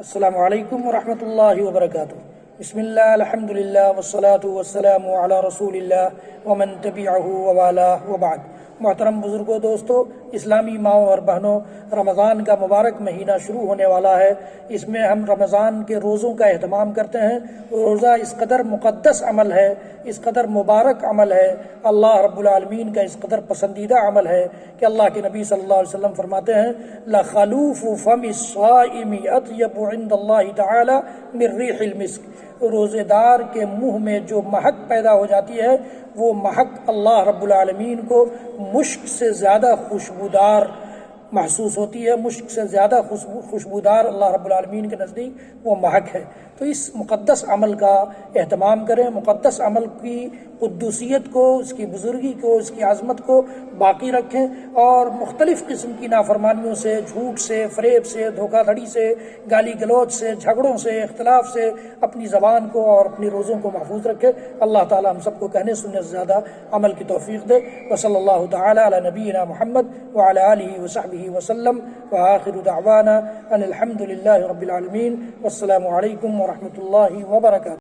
السلام علیکم ورحمۃ اللہ وبرکاتہ۔ بسم اللہ الحمد للہ والصلاة والسلام علی رسول اللہ ومن تبعہ ووالاه وبعد۔ محترم بزرگوں، دوستو، اسلامی ماؤں اور بہنوں، رمضان کا مبارک مہینہ شروع ہونے والا ہے۔ اس میں ہم رمضان کے روزوں کا اہتمام کرتے ہیں۔ روزہ اس قدر مقدس عمل ہے، اس قدر مبارک عمل ہے، اللہ رب العالمین کا اس قدر پسندیدہ عمل ہے کہ اللہ کے نبی صلی اللہ علیہ وسلم فرماتے ہیں لَخَلُوفُ فَمِ الصَّائِمِ أَطْيَبُ عِندَ اللَّهِ تَعَالَى مِن رِّيحِ الْمِسْكِ۔ روزے دار کے منہ میں جو مہک پیدا ہو جاتی ہے وہ مہک اللہ رب العالمین کو مشک سے زیادہ خوشبودار محسوس ہوتی ہے، مشک سے زیادہ خوشبودار اللہ رب العالمین کے نزدیک وہ مہک ہے۔ تو اس مقدس عمل کا اہتمام کریں، مقدس عمل کی قدوسیت کو، اس کی بزرگی کو، اس کی عظمت کو باقی رکھیں اور مختلف قسم کی نافرمانیوں سے، جھوٹ سے، فریب سے، دھوکہ دھڑی سے، گالی گلوچ سے، جھگڑوں سے، اختلاف سے اپنی زبان کو اور اپنی روزوں کو محفوظ رکھے۔ اللہ تعالی ہم سب کو کہنے سننے سے زیادہ عمل کی توفیق دے۔ وصلی اللہ تعالی علی نبینا محمد وعلی آلہ وصحبہ وسلم وآخر دعوانا ان الحمد للہ رب العالمین۔ والسلام علیکم ورحمۃ اللہ وبرکاتہ۔